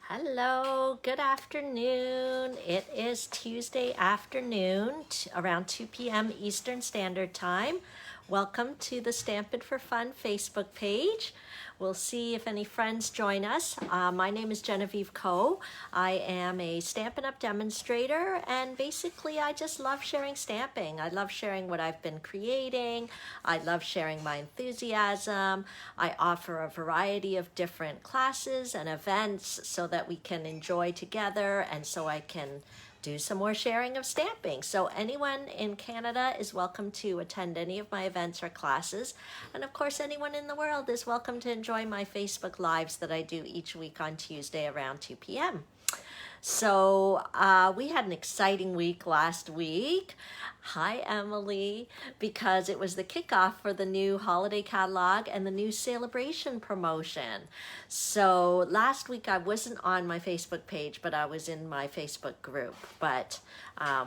Hello, good afternoon. It is Tuesday afternoon, around 2 p.m. Eastern Standard Time. Welcome to the Stampin' for Fun Facebook page. We'll see if any friends join us. My name is Genevieve Coe. I am a Stampin' Up! Demonstrator, and basically I just love sharing stamping. I love sharing what I've been creating. I love sharing my enthusiasm. I offer a variety of different classes and events so that we can enjoy together, and so I can do some more sharing of stamping. So anyone in Canada is welcome to attend any of my events or classes. And of course, anyone in the world is welcome to enjoy my Facebook Lives that I do each week on Tuesday around 2 p.m. So we had an exciting week last week. Hi, Emily, because it was the kickoff for the new holiday catalog and the new saleabration promotion. So last week I wasn't on my Facebook page, but I was in my Facebook group. But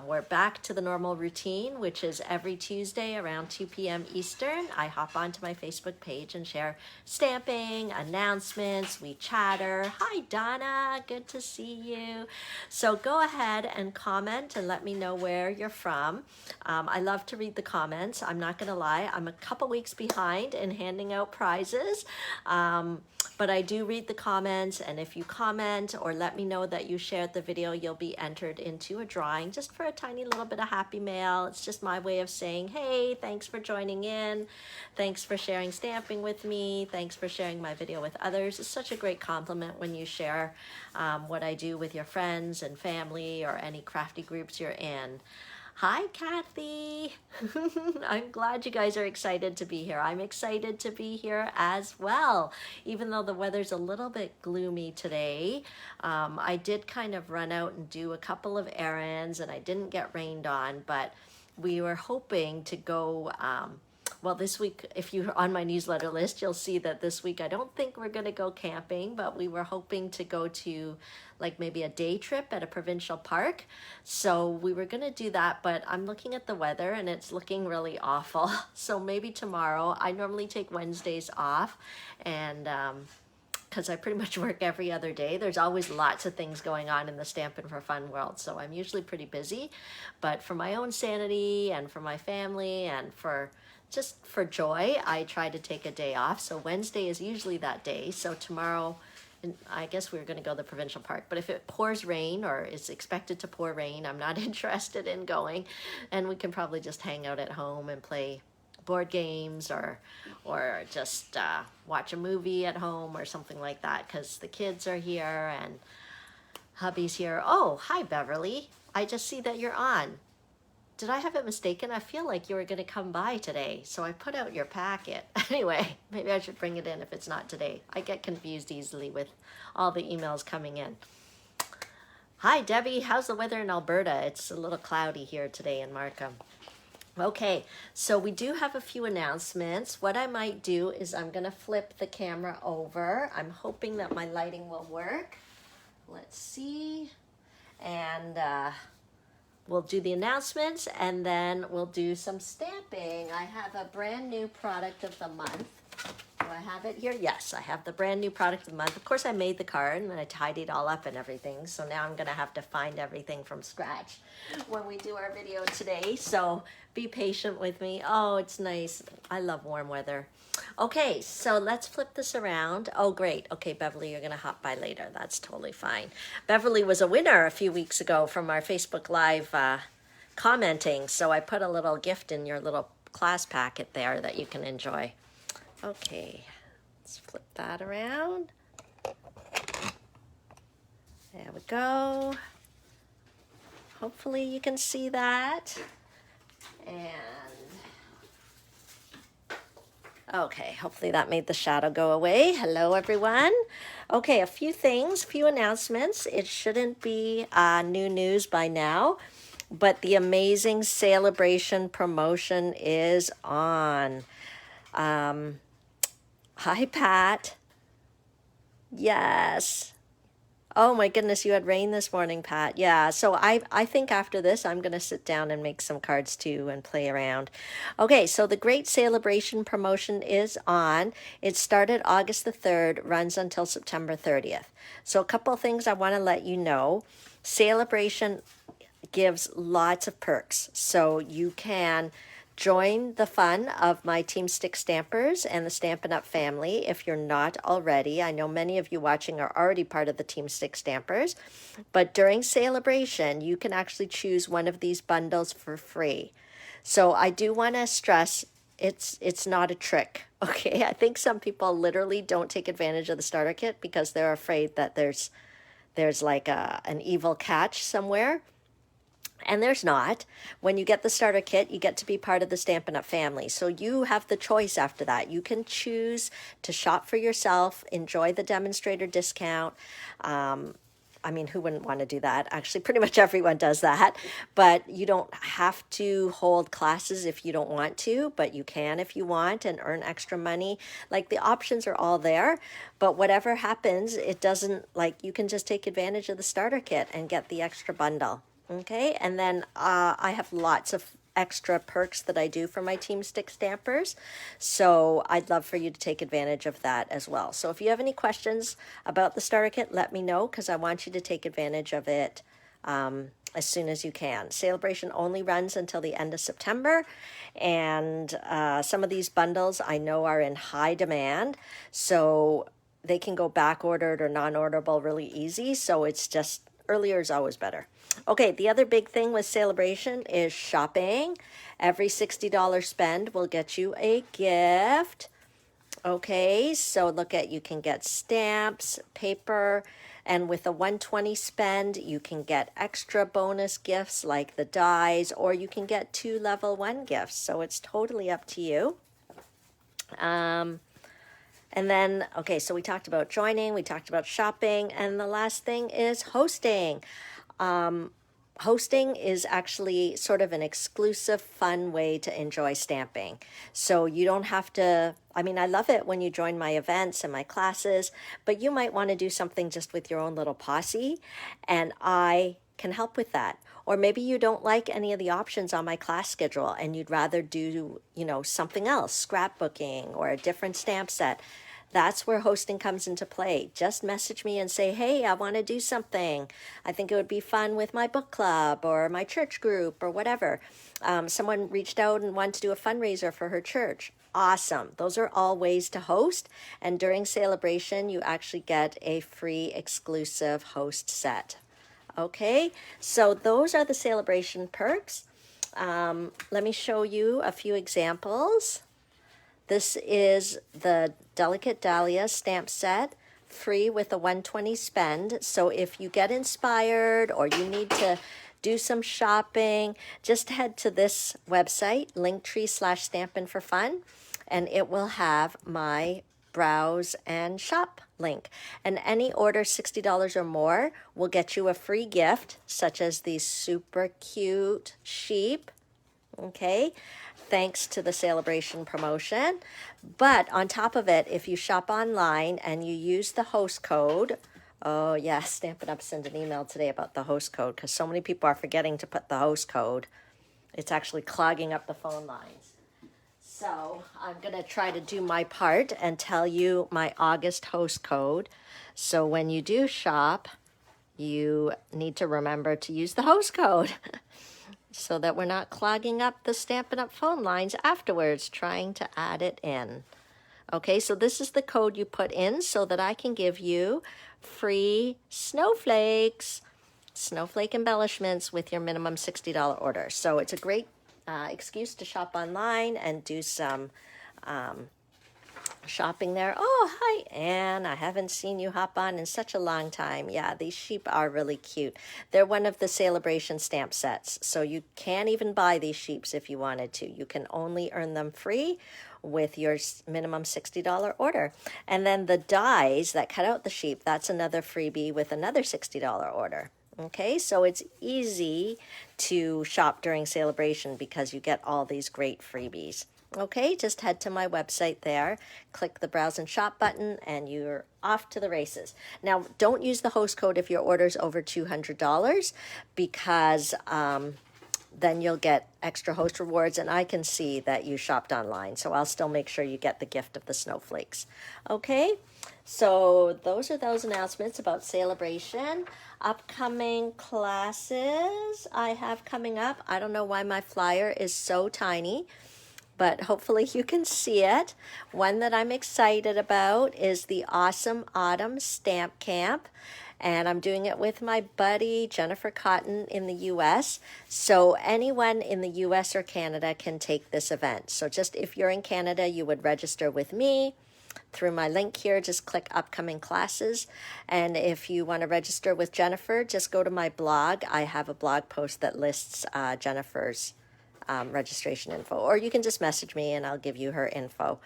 we're back to the normal routine, which is every Tuesday around 2 p.m. Eastern. I hop onto my Facebook page and share stamping, announcements, we chatter. Hi, Donna, good to see you. So go ahead and comment and let me know where you're from. I love to read the comments. I'm not gonna lie, I'm a couple weeks behind in handing out prizes. But I do read the comments, and if you comment or let me know that you shared the video, you'll be entered into a drawing just for a tiny little bit of happy mail. It's just my way of saying, hey, thanks for joining in. Thanks for sharing stamping with me. Thanks for sharing my video with others. It's such a great compliment when you share what I do with your friends and family or any crafty groups you're in. Hi, Kathy. I'm glad you guys are excited to be here. I'm excited to be here as well, even though the weather's a little bit gloomy today. I did kind of run out and do a couple of errands, and I didn't get rained on, but we were hoping to go well, this week, if you're on my newsletter list, you'll see that this week I don't think we're going to go camping, but we were hoping to go to like maybe a day trip at a provincial park. So we were going to do that, but I'm looking at the weather and it's looking really awful. So maybe tomorrow. I normally take Wednesdays off, and because I pretty much work every other day. There's always lots of things going on in the Stampin' for Fun world, so I'm usually pretty busy. But for my own sanity and for my family and just for joy, I try to take a day off. So Wednesday is usually that day. So tomorrow, and I guess we're going to go to the provincial park. But if it pours rain or is expected to pour rain, I'm not interested in going. And we can probably just hang out at home and play board games or just watch a movie at home or something like that, because the kids are here and hubby's here. Oh, hi, Beverly. I just see that you're on. Did I have it mistaken? I feel like you were going to come by today, so I put out your packet. Anyway, maybe I should bring it in if it's not today. I get confused easily with all the emails coming in. Hi, Debbie. How's the weather in Alberta? It's a little cloudy here today in Markham. Okay, so we do have a few announcements. What I might do is I'm going to flip the camera over. I'm hoping that my lighting will work. Let's see. And we'll do the announcements, and then we'll do some stamping. I have a brand new product of the month. Do I have it here? Yes, I have the brand new product of the month. Of course, I made the card and I tidied all up and everything. So now I'm gonna have to find everything from scratch when we do our video today. So be patient with me. Oh, it's nice. I love warm weather. Okay, so let's flip this around. Oh, great. Okay, Beverly, you're gonna hop by later. That's totally fine. Beverly was a winner a few weeks ago from our Facebook Live commenting. So I put a little gift in your little class packet there that you can enjoy. Okay, let's flip that around. There we go. Hopefully you can see that. And okay, hopefully that made the shadow go away. Hello, everyone. Okay, a few things, few announcements. It shouldn't be new news by now, but the amazing saleabration promotion is on. Hi, Pat. Yes. Oh my goodness, you had rain this morning, Pat. Yeah, so I think after this I'm going to sit down and make some cards too and play around. Okay, so the Great Saleabration promotion is on. It started August the 3rd, runs until September 30th. So a couple of things I want to let you know. Saleabration gives lots of perks. So you can join the fun of my Team Stick Stampers and the Stampin' Up! Family if you're not already. I know many of you watching are already part of the Team Stick Stampers, but during Saleabration, you can actually choose one of these bundles for free. So I do want to stress it's not a trick. Okay, I think some people literally don't take advantage of the starter kit because they're afraid that there's like an evil catch somewhere. And there's not. When you get the starter kit, you get to be part of the Stampin' Up! Family. So you have the choice after that. You can choose to shop for yourself, enjoy the demonstrator discount. I mean, who wouldn't want to do that? Actually, pretty much everyone does that. But you don't have to hold classes if you don't want to, but you can if you want and earn extra money. Like the options are all there. But whatever happens, it doesn't, like, you can just take advantage of the starter kit and get the extra bundle. Okay, and then I have lots of extra perks that I do for my Team Stick Stampers. So I'd love for you to take advantage of that as well. So if you have any questions about the starter kit, let me know because I want you to take advantage of it as soon as you can. Saleabration only runs until the end of September, and some of these bundles I know are in high demand. So they can go back ordered or non-orderable really easy. So it's just earlier is always better. Okay, the other big thing with Saleabration is shopping. Every $60 spend will get you a gift. Okay, so look at, you can get stamps, paper, and with a 120 spend, you can get extra bonus gifts like the dies, or you can get 2 level 1 gifts. So it's totally up to you. And then, okay, so we talked about joining, we talked about shopping, and the last thing is hosting. Hosting is actually sort of an exclusive, fun way to enjoy stamping. So you don't have to, I mean, I love it when you join my events and my classes, but you might want to do something just with your own little posse, and I can help with that. Or maybe you don't like any of the options on my class schedule and you'd rather do, something else, scrapbooking or a different stamp set. That's where hosting comes into play. Just message me and say, hey, I want to do something. I think it would be fun with my book club or my church group or whatever. Someone reached out and wanted to do a fundraiser for her church. Awesome. Those are all ways to host. And during Saleabration, you actually get a free exclusive host set. Okay, so those are the Saleabration perks. Let me show you a few examples. This is the Delicate Dahlia stamp set, free with a 120 spend. So if you get inspired or you need to do some shopping, just head to this website, linktree/stampinforfun, and it will have my browse and shop link. And any order $60 or more will get you a free gift, such as these super cute sheep. Okay, thanks to the Saleabration promotion. But on top of it, if you shop online and you use the host code, oh yes, Stampin' Up! Sent an email today about the host code because so many people are forgetting to put the host code. It's actually clogging up the phone lines. So I'm going to try to do my part and tell you my August host code. So when you do shop, you need to remember to use the host code so that we're not clogging up the Stampin' Up! Phone lines afterwards trying to add it in. Okay, so this is the code you put in so that I can give you free snowflakes, snowflake embellishments with your minimum $60 order. So it's a great excuse to shop online and do some shopping there. Oh, hi, Anne. I haven't seen you hop on in such a long time. Yeah, these sheep are really cute. They're one of the Saleabration stamp sets, so you can't even buy these sheeps if you wanted to. You can only earn them free with your minimum $60 order. And then the dies that cut out the sheep, that's another freebie with another $60 order. Okay, so it's easy to shop during Saleabration because you get all these great freebies. Okay, just head to my website there, click the Browse and Shop button, and you're off to the races. Now, don't use the host code if your order's over $200 because then you'll get extra host rewards, and I can see that you shopped online, so I'll still make sure you get the gift of the snowflakes. Okay, so those are those announcements about Saleabration. Upcoming classes I have coming up. I don't know why my flyer is so tiny, but hopefully you can see it. One that I'm excited about is the Awesome Autumn Stamp Camp, and I'm doing it with my buddy Jennifer Cotton in the US. So anyone in the US or Canada can take this event. So just if you're in Canada, you would register with me through my link here. Just click upcoming classes, and if you want to register with Jennifer, just go to my blog. I have a blog post that lists Jennifer's registration info, or you can just message me and I'll give you her info.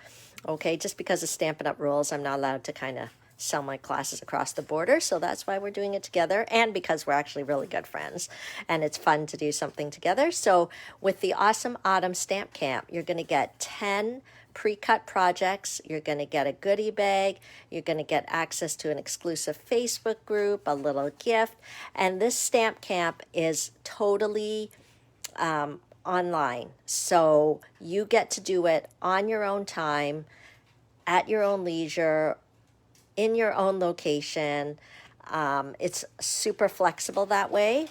Okay, just because of Stampin' Up! Rules, I'm not allowed to kind of sell my classes across the border, so that's why we're doing it together, and because we're actually really good friends and it's fun to do something together. So with the Awesome Autumn Stamp Camp, you're going to get 10 pre-cut projects, you're going to get a goodie bag, you're going to get access to an exclusive Facebook group, a little gift, and this stamp camp is totally online. So you get to do it on your own time, at your own leisure, in your own location. It's super flexible that way.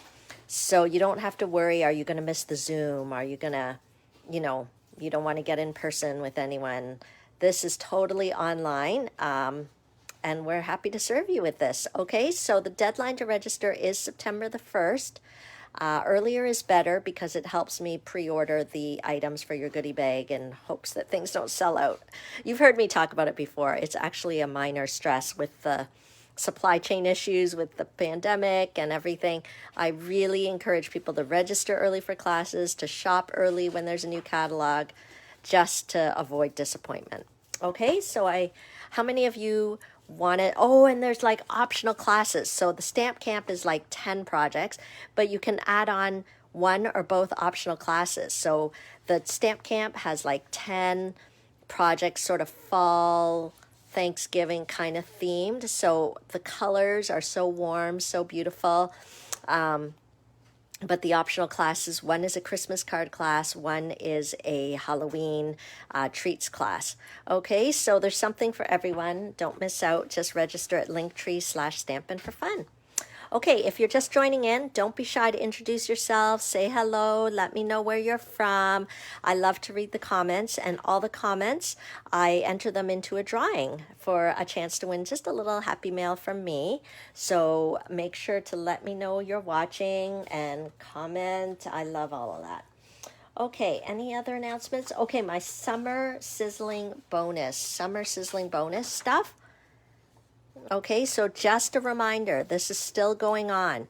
So you don't have to worry, are you going to miss the Zoom? Are you going to, you don't want to get in person with anyone. This is totally online. And we're happy to serve you with this. Okay, so the deadline to register is September the 1st. Earlier is better because it helps me pre-order the items for your goodie bag in hopes that things don't sell out. You've heard me talk about it before. It's actually a minor stress with the supply chain issues with the pandemic and everything. I really encourage people to register early for classes, to shop early when there's a new catalog, just to avoid disappointment. Okay, so how many of you want it? Oh, and there's like optional classes. So the stamp camp is like 10 projects, but you can add on one or both optional classes. So the stamp camp has like 10 projects, sort of fall, Thanksgiving kind of themed. So the colors are so warm, so beautiful. But the optional classes, one is a Christmas card class, one is a Halloween treats class. Okay, so there's something for everyone. Don't miss out. Just register at linktree/stampin'4fun. Okay, if you're just joining in, don't be shy to introduce yourself. Say hello. Let me know where you're from. I love to read the comments, and all the comments, I enter them into a drawing for a chance to win just a little happy mail from me. So make sure to let me know you're watching and comment. I love all of that. Okay, any other announcements? Okay, my summer sizzling bonus stuff. Okay, so just a reminder, this is still going on.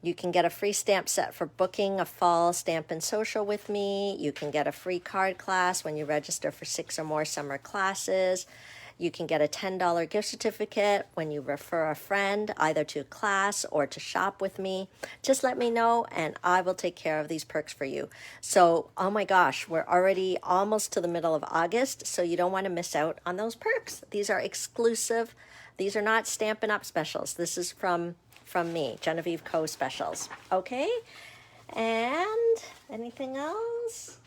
You can get a free stamp set for booking a fall Stampin' Social with me. You can get a free card class when you register for 6 or more summer classes. You can get a $10 gift certificate when you refer a friend, either to a class or to shop with me. Just let me know and I will take care of these perks for you. So, oh my gosh, we're already almost to the middle of August, so you don't want to miss out on those perks. These are exclusive. These are not Stampin' Up! Specials. This is from me, Genevieve Co. specials. Okay? And anything else?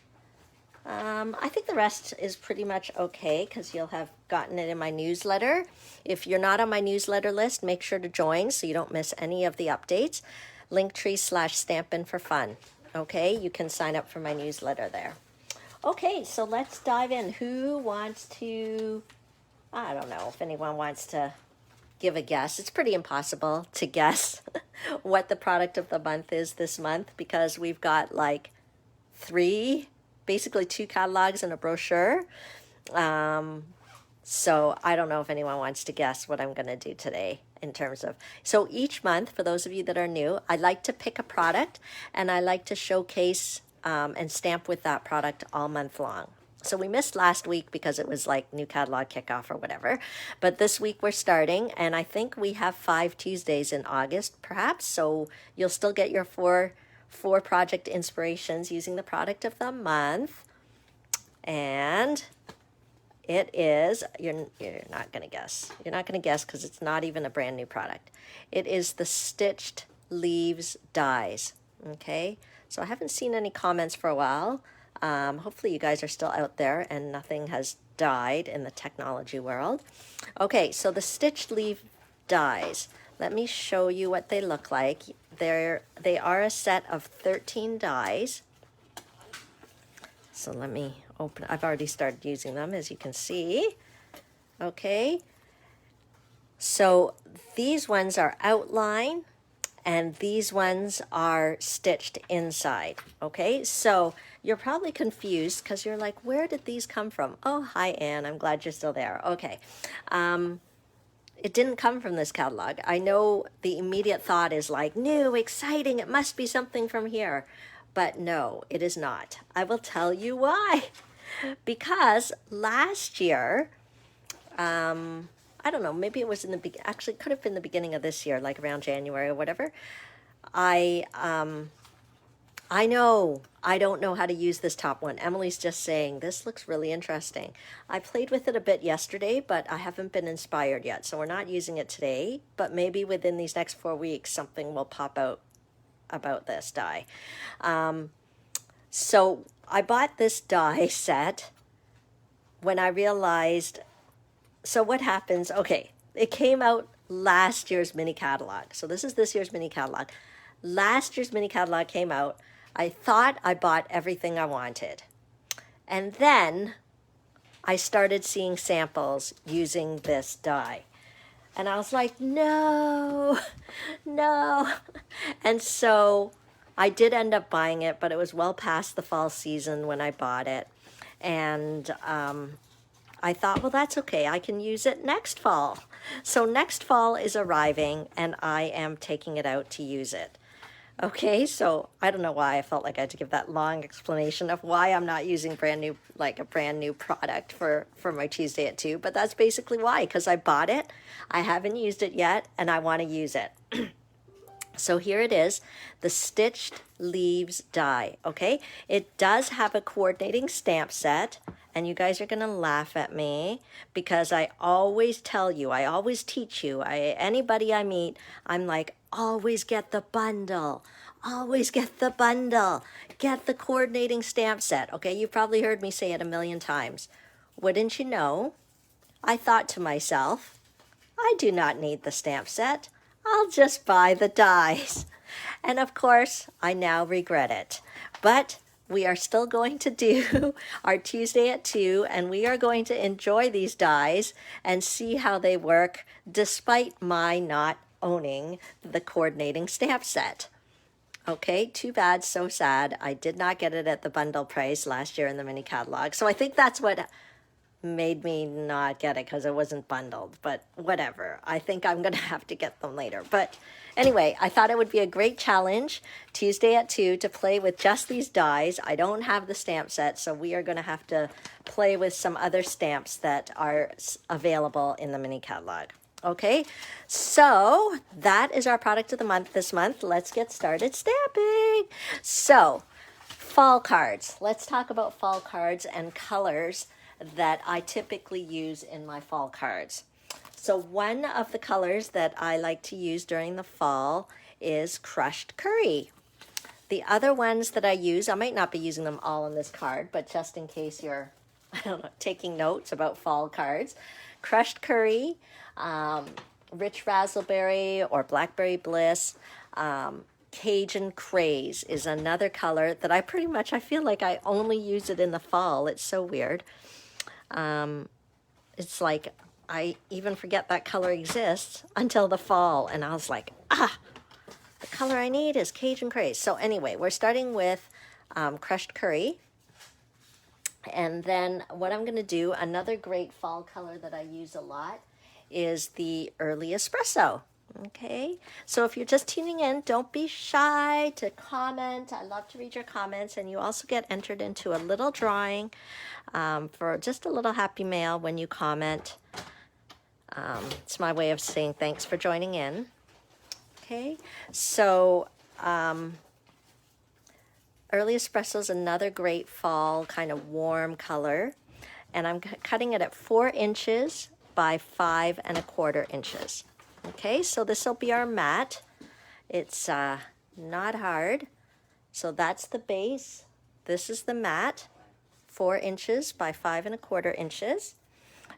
I think the rest is pretty much okay because you'll have gotten it in my newsletter. If you're not on my newsletter list, make sure to join so you don't miss any of the updates. Linktree/stampin'4fun. Okay, you can sign up for my newsletter there. Okay, so let's dive in. Who wants to, I don't know if anyone wants to give a guess. It's pretty impossible to guess what the product of the month is this month because we've got like basically 2 catalogs and a brochure. So I don't know if anyone wants to guess what I'm going to do today in terms of, so each month, for those of you that are new, I like to pick a product and I like to showcase and stamp with that product all month long. So we missed last week because it was like new catalog kickoff or whatever. But this week we're starting, and I think we have 5 Tuesdays in August, perhaps. So you'll still get your four project inspirations using the product of the month. And it is, you're not going to guess. You're not going to guess because it's not even a brand new product. It is the Stitched Leaves Dies. Okay, so I haven't seen any comments for a while. Hopefully you guys are still out there and nothing has died in the technology world. Okay, so the Stitched Leaf Dies. Let me show you what they look like. They are a set of 13 dies. So let me open. I've already started using them, as you can see. Okay. So these ones are outline, and these ones are stitched inside. Okay. So you're probably confused because you're like, where did these come from? Oh, hi, Anne. I'm glad you're still there. Okay. It didn't come from this catalog. I know the immediate thought is like, new, exciting, it must be something from here. But no, it is not. I will tell you why. Because last year, I don't know, maybe it was in the actually could have been the beginning of this year, like around January or whatever. I know I don't know how to use this top one. Emily's just saying, this looks really interesting. I played with it a bit yesterday, but I haven't been inspired yet. So we're not using it today, but maybe within these next 4 weeks, something will pop out about this die. So I bought this die set when I realized, so what happens, okay, it came out last year's mini catalog. So this is this year's mini catalog. Last year's mini catalog came out. I thought I bought everything I wanted. And then I started seeing samples using this die. And I was like, no, no. And so I did end up buying it, but it was well past the fall season when I bought it. And I thought, well, that's okay. I can use it next fall. So next fall is arriving, and I am taking it out to use it. Okay, so I don't know why I felt like I had to give that long explanation of why I'm not using a brand new product for my Tuesday at 2, but that's basically why, because I bought it, I haven't used it yet, and I want to use it. So here it is, the Stitched Leaves die, okay? It does have a coordinating stamp set, and you guys are going to laugh at me because I always tell you, I always teach you, anybody I meet, I'm like, always get the bundle. Always get the bundle. Get the coordinating stamp set. Okay, you've probably heard me say it a million times. Wouldn't you know? I thought to myself, I do not need the stamp set. I'll just buy the dies. And of course, I now regret it. But we are still going to do our Tuesday at 2, and we are going to enjoy these dies and see how they work despite my not owning the coordinating stamp set. Okay, too bad, so sad. I did not get it at the bundle price last year in the mini catalog. So I think that's what made me not get it, because it wasn't bundled, but whatever. I think I'm going to have to get them later. But anyway, I thought it would be a great challenge Tuesday at 2 to play with just these dies. I don't have the stamp set, so we are going to have to play with some other stamps that are available in the mini catalog. Okay, so that is our product of the month this month. Let's get started stamping. So, fall cards. Let's talk about fall cards and colors that I typically use in my fall cards. So one of the colors that I like to use during the fall is crushed curry. The other ones that I use, I might not be using them all on this card, but just in case you're, I don't know, taking notes about fall cards. Crushed curry, rich raspberry or blackberry bliss, Cajun craze is another color that I feel like I only use it in the fall. It's so weird. It's like I even forget that color exists until the fall, and I was like, the color I need is Cajun craze. So anyway, we're starting with crushed curry. And then what I'm going to do, another great fall color that I use a lot is the early espresso. Okay, so if you're just tuning in, don't be shy to comment. I love to read your comments, and you also get entered into a little drawing for just a little happy mail when you comment. It's my way of saying thanks for joining in. Okay, so Early Espresso is another great fall kind of warm color. And I'm cutting it at 4 inches by 5¼ inches. Okay, so this will be our mat. It's not hard. So that's the base. This is the mat, 4 inches by 5¼ inches.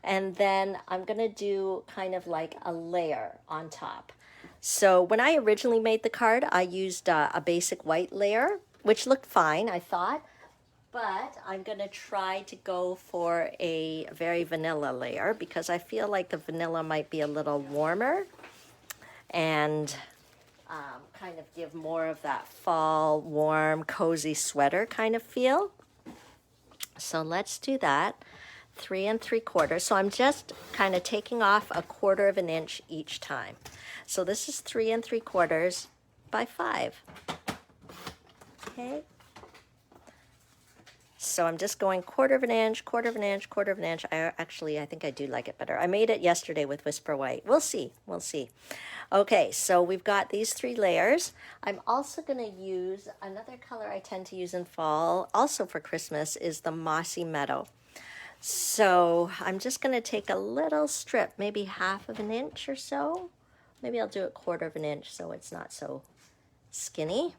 And then I'm gonna do kind of like a layer on top. So when I originally made the card, I used a basic white layer, which looked fine, I thought. But I'm going to try to go for a very vanilla layer because I feel like the vanilla might be a little warmer and kind of give more of that fall, warm, cozy sweater kind of feel. So let's do that. 3 3/4. So I'm just kind of taking off 1/4 inch each time. So this is 3 3/4 by 5. Okay. So I'm just going 1/4 inch, 1/4 inch, 1/4 inch. I think I do like it better. I made it yesterday with Whisper White. We'll see. We'll see. Okay, so we've got these 3 layers. I'm also going to use another color I tend to use in fall, also for Christmas, is the Mossy Meadow. So I'm just going to take a little strip, maybe 1/2 inch or so. Maybe I'll do it 1/4 inch so it's not so skinny.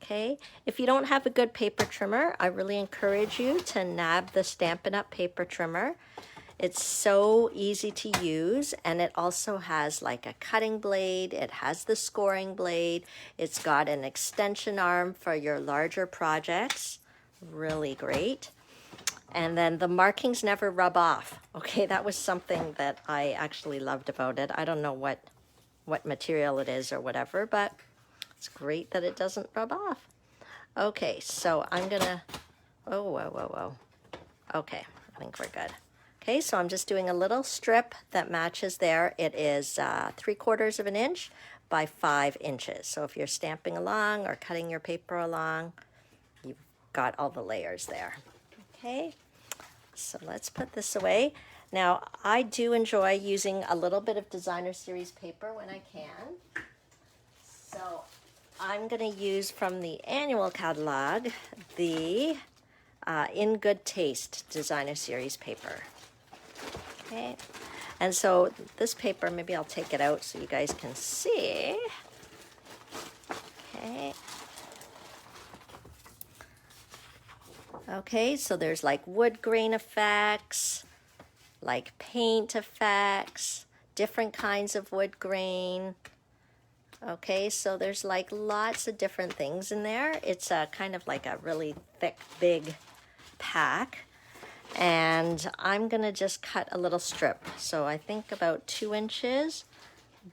Okay, if you don't have a good paper trimmer, I really encourage you to nab the Stampin' Up! Paper trimmer. It's so easy to use, and it also has like a cutting blade. It has the scoring blade. It's got an extension arm for your larger projects. Really great. And then the markings never rub off. Okay, that was something that I actually loved about it. I don't know what material it is or whatever, but it's great that it doesn't rub off. Okay, so I'm gonna, whoa. Okay, I think we're good. Okay, so I'm just doing a little strip that matches there. It is 3/4 inch by 5 inches. So if you're stamping along or cutting your paper along, you've got all the layers there. Okay, so let's put this away. Now, I do enjoy using a little bit of Designer Series paper when I can. So I'm going to use from the annual catalog the In Good Taste Designer Series paper. Okay, and so this paper, maybe I'll take it out so you guys can see. Okay. Okay, so there's like wood grain effects, like paint effects, different kinds of wood grain. Okay, so there's like lots of different things in there. It's kind of like a really thick, big pack. And I'm going to just cut a little strip. So I think about 2 inches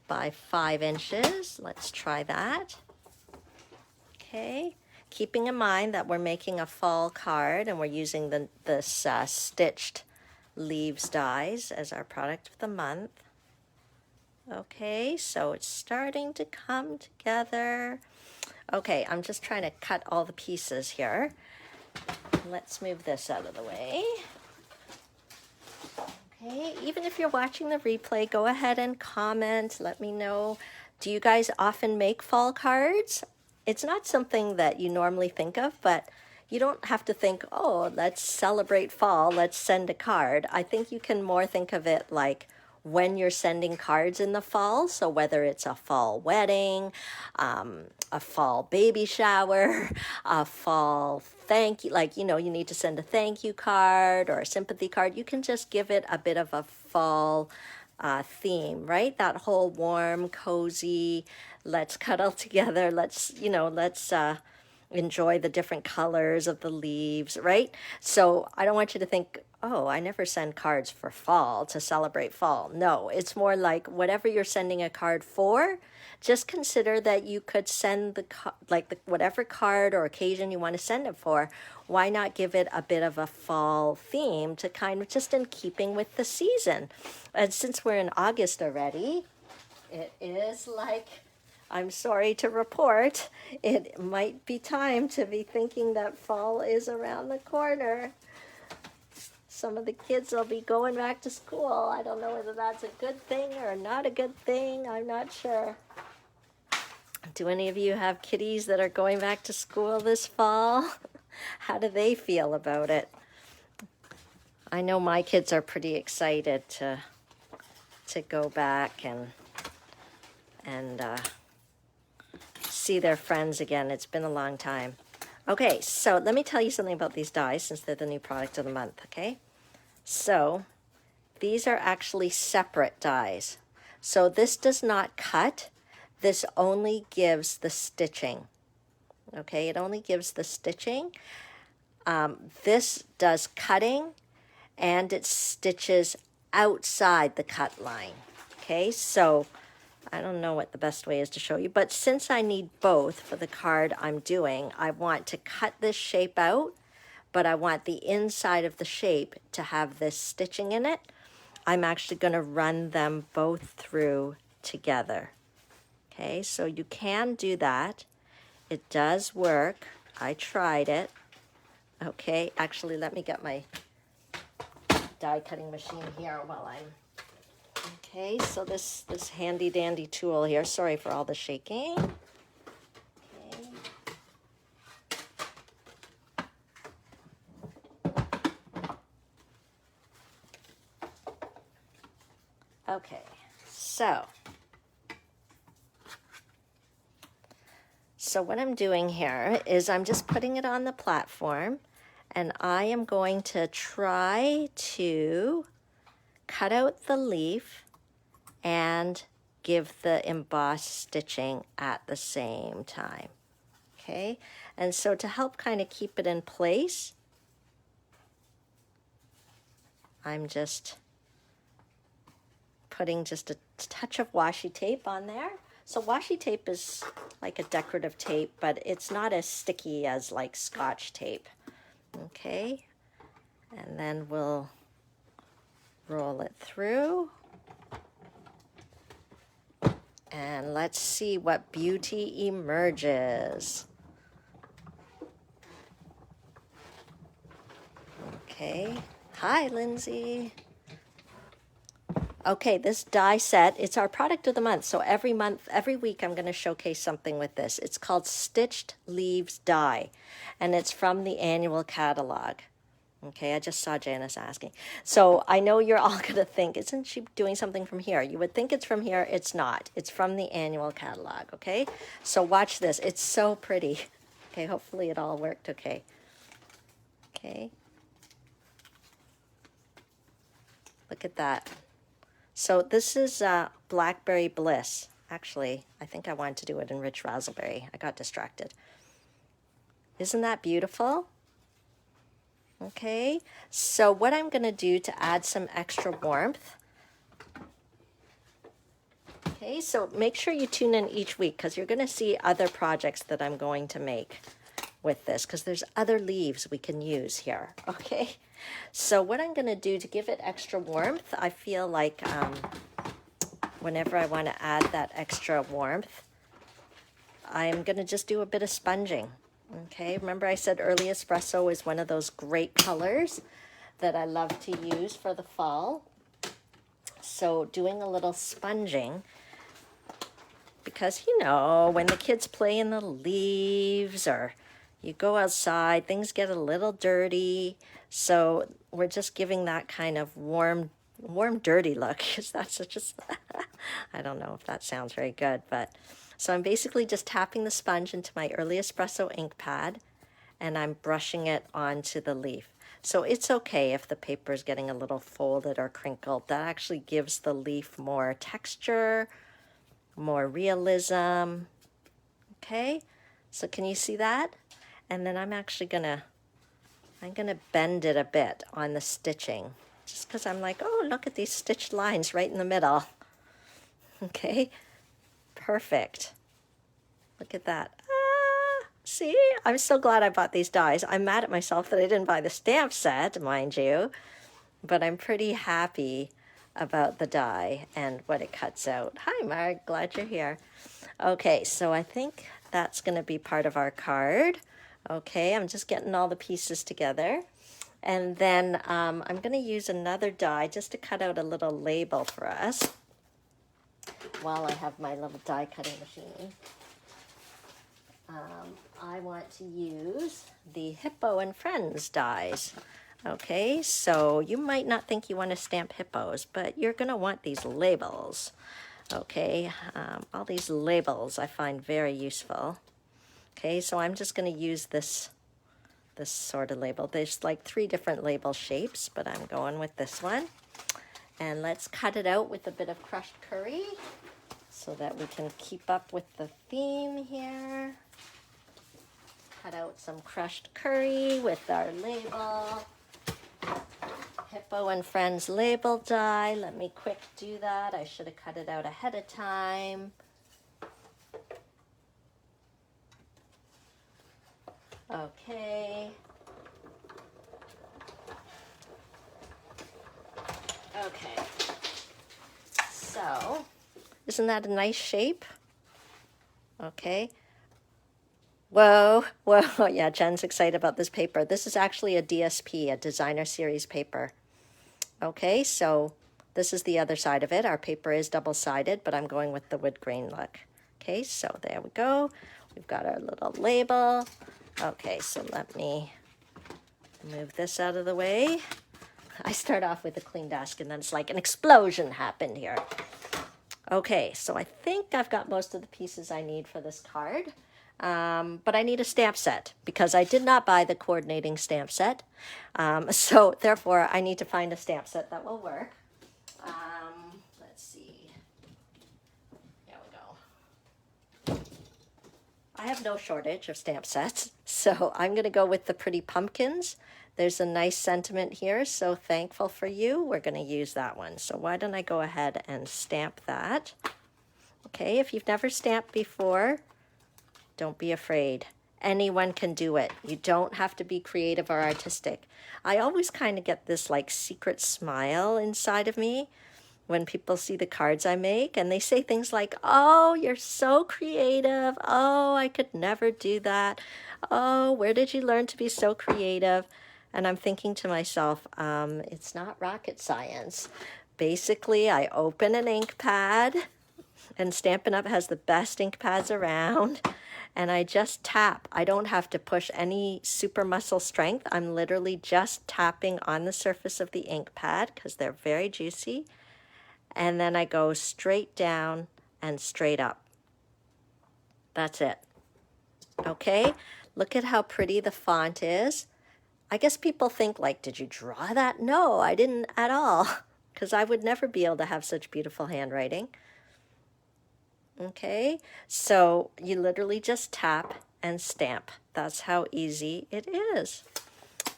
by 5 inches. Let's try that. Okay, keeping in mind that we're making a fall card and we're using this stitched leaves dies as our product of the month. Okay, so it's starting to come together. Okay, I'm just trying to cut all the pieces here. Let's move this out of the way. Okay, even if you're watching the replay, go ahead and comment. Let me know. Do you guys often make fall cards? It's not something that you normally think of, but you don't have to think, oh, let's celebrate fall, let's send a card. I think you can more think of it like when you're sending cards in the fall. So whether it's a fall wedding, a fall baby shower, a fall thank you, like, you know, you need to send a thank you card or a sympathy card. You can just give it a bit of a fall theme, right? That whole warm, cozy, let's cuddle together. Let's enjoy the different colors of the leaves, right? So I don't want you to think, oh, I never send cards for fall to celebrate fall. No, it's more like whatever you're sending a card for, just consider that you could send whatever card or occasion you want to send it for. Why not give it a bit of a fall theme to kind of just in keeping with the season? And since we're in August already, it is like, I'm sorry to report, it might be time to be thinking that fall is around the corner. Some of the kids will be going back to school. I don't know whether that's a good thing or not a good thing. I'm not sure. Do any of you have kiddies that are going back to school this fall? How do they feel about it? I know my kids are pretty excited to go back and see their friends again. It's been a long time. Okay, so let me tell you something about these dies since they're the new product of the month, okay? So these are actually separate dies. So this does not cut. This only gives the stitching, okay? It only gives the stitching. This does cutting, and it stitches outside the cut line, okay? So I don't know what the best way is to show you, but since I need both for the card I'm doing, I want to cut this shape out, but I want the inside of the shape to have this stitching in it. I'm actually going to run them both through together. Okay, so you can do that. It does work. I tried it. Okay, actually, let me get my die cutting machine here while I'm... Okay, so this handy dandy tool here. Sorry for all the shaking. Okay, so what I'm doing here is I'm just putting it on the platform, and I am going to try to cut out the leaf and give the embossed stitching at the same time. Okay, and so to help kind of keep it in place, I'm just putting just a touch of washi tape on there. So washi tape is like a decorative tape, but it's not as sticky as like Scotch tape. Okay, and then we'll roll it through. And let's see what beauty emerges. Okay, hi Lindsay. Okay, this die set, it's our product of the month. So every week, I'm going to showcase something with this. It's called Stitched Leaves Die, and it's from the annual catalog. Okay, I just saw Janice asking. So I know you're all going to think, isn't she doing something from here? You would think it's from here. It's not. It's from the annual catalog, okay? So watch this. It's so pretty. Okay, hopefully it all worked okay. Okay. Look at that. So this is Blackberry Bliss. Actually, I think I wanted to do it in Rich Razzleberry. I got distracted. Isn't that beautiful? Okay, so what I'm going to do to add some extra warmth. Okay, so make sure you tune in each week because you're going to see other projects that I'm going to make with this because there's other leaves we can use here. Okay, so what I'm going to do to give it extra warmth, I feel like whenever I want to add that extra warmth, I'm going to just do a bit of sponging. Okay, remember I said early espresso is one of those great colors that I love to use for the fall. So doing a little sponging, because you know, when the kids play in the leaves or you go outside, things get a little dirty. So we're just giving that kind of warm, dirty look. Because that's such a, I don't know if that sounds very good, but so I'm basically just tapping the sponge into my early espresso ink pad, and I'm brushing it onto the leaf. So it's okay if the paper is getting a little folded or crinkled. That actually gives the leaf more texture, more realism. Okay, so can you see that? And then I'm actually gonna bend it a bit on the stitching, just because I'm like, oh, look at these stitched lines right in the middle. Okay, perfect. Look at that. See, I'm so glad I bought these dies. I'm mad at myself that I didn't buy the stamp set, mind you, but I'm pretty happy about the die and what it cuts out. Hi, Mark, glad you're here. Okay, so I think that's going to be part of our card. Okay, I'm just getting all the pieces together. And then I'm going to use another die just to cut out a little label for us while I have my little die cutting machine. I want to use the Hippo and Friends dies. Okay, so you might not think you want to stamp hippos, but you're going to want these labels. Okay, all these labels I find very useful. Okay, so I'm just going to use this sort of label. There's like 3 different label shapes, but I'm going with this one. And let's cut it out with a bit of crushed curry so that we can keep up with the theme here. Cut out some crushed curry with our label. Hippo and Friends label die. Let me quick do that. I should have cut it out ahead of time. Okay. Okay. So, isn't that a nice shape? Okay. Whoa, whoa, yeah, Jen's excited about this paper. This is actually a DSP, a designer series paper. Okay, so this is the other side of it. Our paper is double-sided, but I'm going with the wood grain look. Okay, so there we go. We've got our little label. Okay, so let me move this out of the way. I start off with a clean desk, and then it's like an explosion happened here. Okay, so I think I've got most of the pieces I need for this card. But I need a stamp set because I did not buy the coordinating stamp set. So therefore, I need to find a stamp set that will work. Let's see. Here we go. I have no shortage of stamp sets, so I'm going to go with the Pretty Pumpkins. There's a nice sentiment here, so thankful for you. We're going to use that one. So why don't I go ahead and stamp that? Okay, if you've never stamped before, don't be afraid. Anyone can do it. You don't have to be creative or artistic. I always kind of get this like secret smile inside of me when people see the cards I make and they say things like, oh, you're so creative. Oh, I could never do that. Oh, where did you learn to be so creative? And I'm thinking to myself, it's not rocket science. Basically, I open an ink pad, and Stampin' Up! Has the best ink pads around, and I just tap. I don't have to push any super muscle strength. I'm literally just tapping on the surface of the ink pad because they're very juicy, and then I go straight down and straight up. That's it. Okay, look at how pretty the font is. I guess people think like, did you draw that? No, I didn't at all, because I would never be able to have such beautiful handwriting. Okay, so you literally just tap and stamp. That's how easy it is.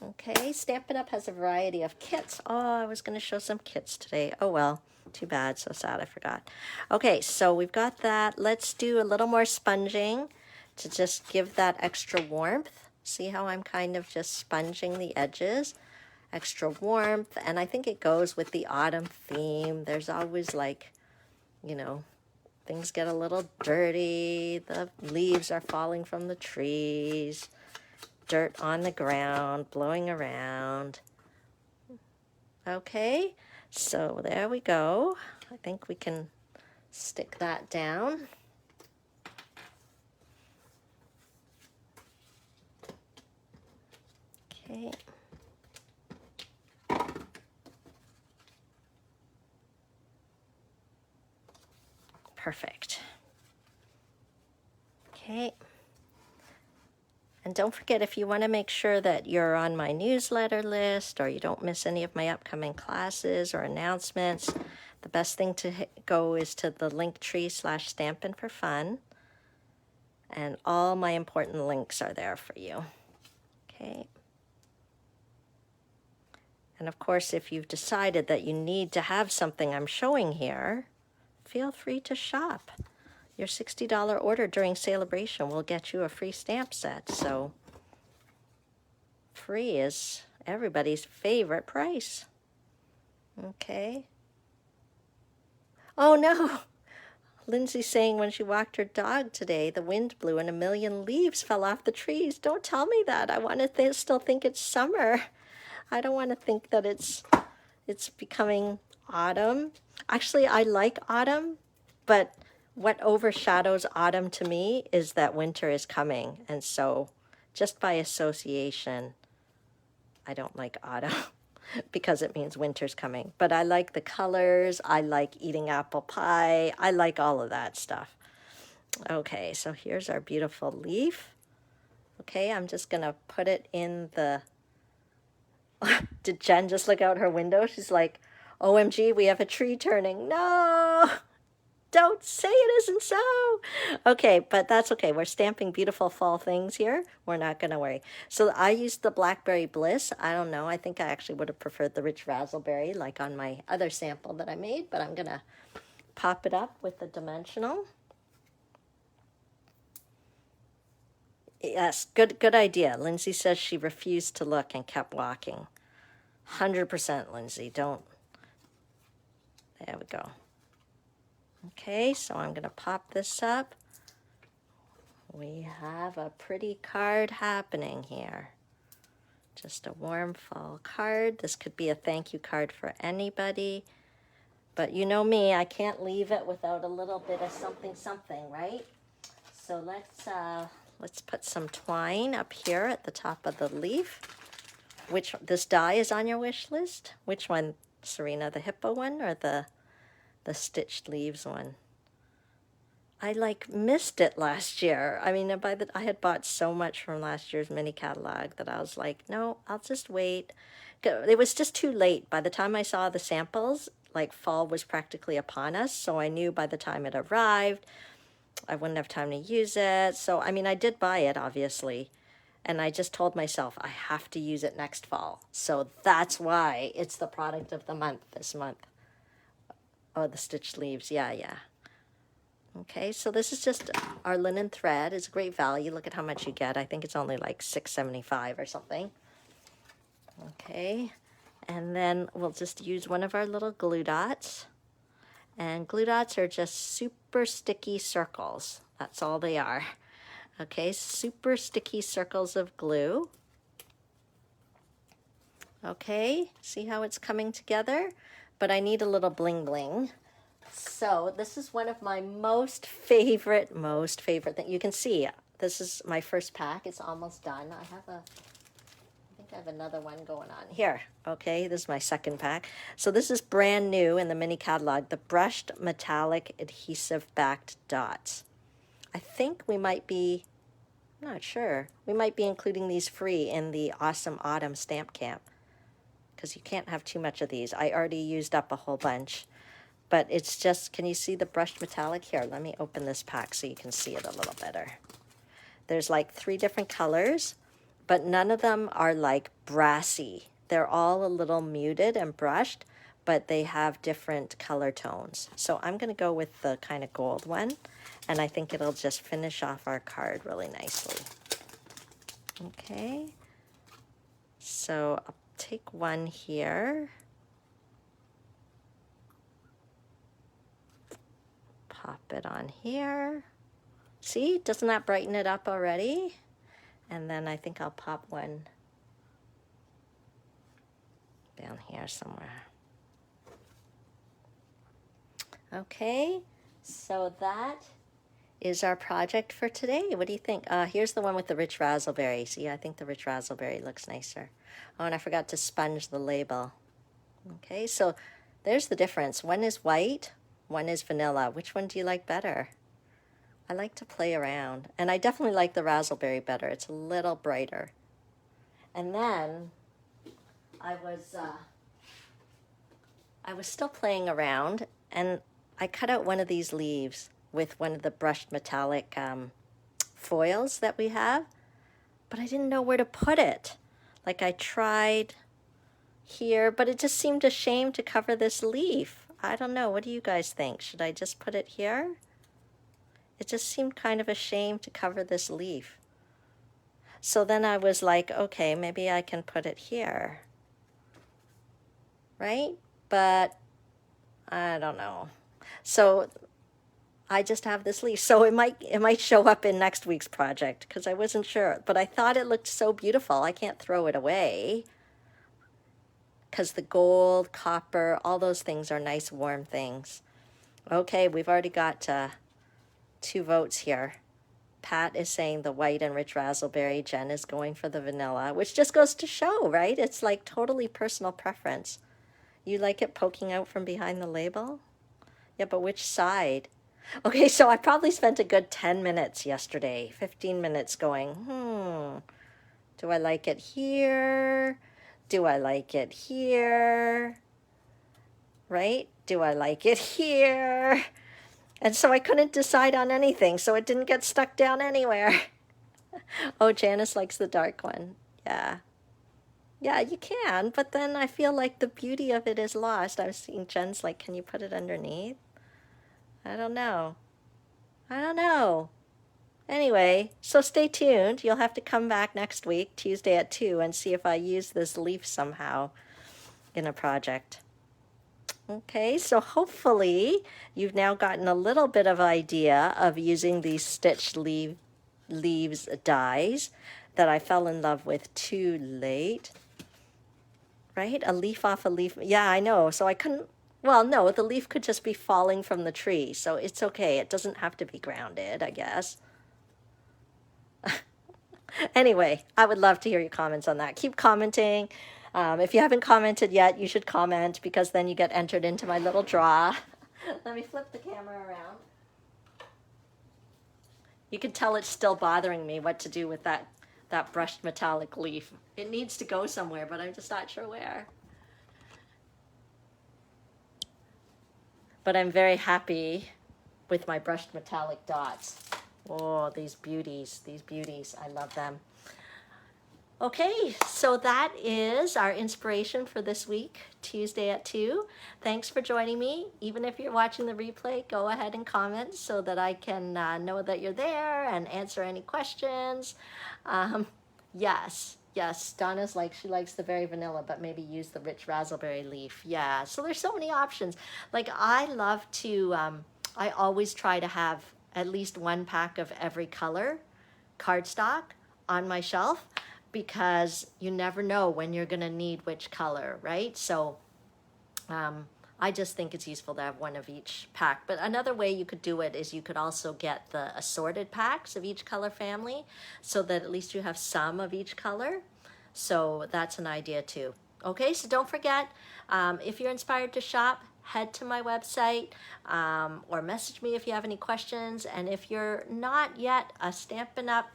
Okay, Stampin' Up! Has a variety of kits. Oh, I was going to show some kits today. Oh well, too bad, so sad I forgot. Okay, so we've got that. Let's do a little more sponging to just give that extra warmth. See how I'm kind of just sponging the edges? Extra warmth, and I think it goes with the autumn theme. There's always like, you know, things get a little dirty. The leaves are falling from the trees. Dirt on the ground, blowing around. Okay, so there we go. I think we can stick that down. Okay. Perfect. Okay. And don't forget, if you want to make sure that you're on my newsletter list or you don't miss any of my upcoming classes or announcements, the best thing to go is to the Linktree/Stampin' for Fun. And all my important links are there for you. Okay. And of course, if you've decided that you need to have something I'm showing here, feel free to shop. Your $60 order during Saleabration will get you a free stamp set. So free is everybody's favorite price. Okay. Oh no! Lindsay's saying when she walked her dog today, the wind blew and 1,000,000 leaves fell off the trees. Don't tell me that. I want to still think it's summer. I don't want to think that it's becoming autumn. Actually, I like autumn, but what overshadows autumn to me is that winter is coming. And so just by association, I don't like autumn because it means winter's coming. But I like the colors. I like eating apple pie. I like all of that stuff. Okay, so here's our beautiful leaf. Okay, I'm just going to put it in the... Did Jen just look out her window? She's like, OMG, we have a tree turning. No! Don't say it isn't so. Okay, but that's okay. We're stamping beautiful fall things here. We're not going to worry. So I used the Blackberry Bliss. I don't know. I think I actually would have preferred the Rich Razzleberry like on my other sample that I made, but I'm going to pop it up with the dimensional. Yes, good idea. Lindsay says she refused to look and kept walking. 100% Lindsay, don't. There we go. Okay, so I'm going to pop this up. We have a pretty card happening here. Just a warm fall card. This could be a thank you card for anybody. But you know me, I can't leave it without a little bit of something, right? So let's put some twine up here at the top of the leaf. This die is on your wish list? Which one, Serena? The hippo one or the stitched leaves one? I missed it last year. I mean, I had bought so much from last year's mini catalog that I was like, no, I'll just wait. It was just too late. By the time I saw the samples, fall was practically upon us. So I knew by the time it arrived, I wouldn't have time to use it. So, I mean, I did buy it, obviously. And I just told myself I have to use it next fall. So that's why it's the product of the month this month. Oh, the stitched leaves. Yeah. Okay, so this is just our linen thread. It's a great value. Look at how much you get. I think it's only like $6.75 or something. Okay, and then we'll just use one of our little glue dots. And glue dots are just super sticky circles. That's all they are. Okay, super sticky circles of glue. Okay, see how it's coming together? But I need a little bling bling. So this is one of my most favorite thing. You can see this is my first pack. It's almost done. I think I have another one going on here. Okay, this is my second pack. So this is brand new in the mini catalog, the brushed metallic adhesive backed dots. I think we might be, I'm not sure, we might be including these free in the Awesome Autumn Stamp Camp because you can't have too much of these. I already used up a whole bunch. But it's just, can you see the brushed metallic? Here, let me open this pack so you can see it a little better. There's 3 different colors, but none of them are brassy. They're all a little muted and brushed, but they have different color tones. So I'm going to go with the kind of gold one, and I think it'll just finish off our card really nicely. Okay, so I'll take one here. Pop it on here. See, doesn't that brighten it up already? And then I think I'll pop one down here somewhere. Okay, so that is our project for today. What do you think? Here's the one with the Rich Razzleberry. See, I think the Rich Razzleberry looks nicer. Oh, and I forgot to sponge the label. Okay, so there's the difference. One is white. One is vanilla. Which one do you like better? I like to play around. And I definitely like the Razzleberry better. It's a little brighter. And then I was still playing around, and I cut out one of these leaves with one of the brushed metallic foils that we have, but I didn't know where to put it. I tried here, but it just seemed a shame to cover this leaf. I don't know. What do you guys think? Should I just put it here? It just seemed kind of a shame to cover this leaf. So then I was like, okay, maybe I can put it here. Right? But I don't know. So I just have this leaf. So it might show up in next week's project because I wasn't sure. But I thought it looked so beautiful. I can't throw it away. Because the gold, copper, all those things are nice warm things. Okay, we've already got 2 votes here. Pat is saying the white and rich raspberry. Jen is going for the vanilla, which just goes to show, right? It's like totally personal preference. You like it poking out from behind the label? Yeah, but which side? Okay, so I probably spent a good 10 minutes yesterday, 15 minutes going, do I like it here? Do I like it here? Right? Do I like it here? And so I couldn't decide on anything, so it didn't get stuck down anywhere. Oh, Janice likes the dark one. Yeah. Yeah, you can, but then I feel like the beauty of it is lost. I was seeing Jen's like, can you put it underneath? I don't know. I don't know. Anyway, so stay tuned. You'll have to come back next week, Tuesday at 2, and see if I use this leaf somehow in a project. Okay, so hopefully you've now gotten a little bit of idea of using these stitched leaves dies that I fell in love with too late. Right? A leaf off a leaf. Yeah, I know. So I couldn't, well, no, the leaf could just be falling from the tree. So it's okay. It doesn't have to be grounded, I guess. Anyway, I would love to hear your comments on that. Keep commenting. If you haven't commented yet, you should comment because then you get entered into my little draw. Let me flip the camera around. You can tell it's still bothering me what to do with that brushed metallic leaf. It needs to go somewhere, but I'm just not sure where. But I'm very happy with my brushed metallic dots. Oh, these beauties, I love them. Okay, so that is our inspiration for this week, Tuesday at 2. Thanks for joining me. Even if you're watching the replay, go ahead and comment so that I can know that you're there and answer any questions. Yes, Donna's like, she likes the very vanilla, but maybe use the rich raspberry leaf. Yeah, so there's so many options. Like I love to, I always try to have at least 1 pack of every color cardstock on my shelf, because you never know when you're going to need which color, right? So I just think it's useful to have 1 of each pack. But another way you could do it is you could also get the assorted packs of each color family so that at least you have some of each color. So that's an idea too. Okay, so don't forget, if you're inspired to shop, head to my website or message me if you have any questions. And if you're not yet a Stampin' Up!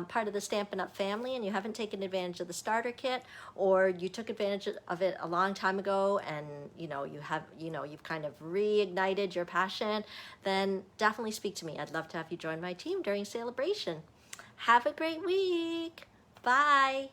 Part of the Stampin' Up! Family and you haven't taken advantage of the starter kit, or you took advantage of it a long time ago and you've kind of reignited your passion, then definitely speak to me. I'd love to have you join my team during Saleabration. Have a great week. Bye.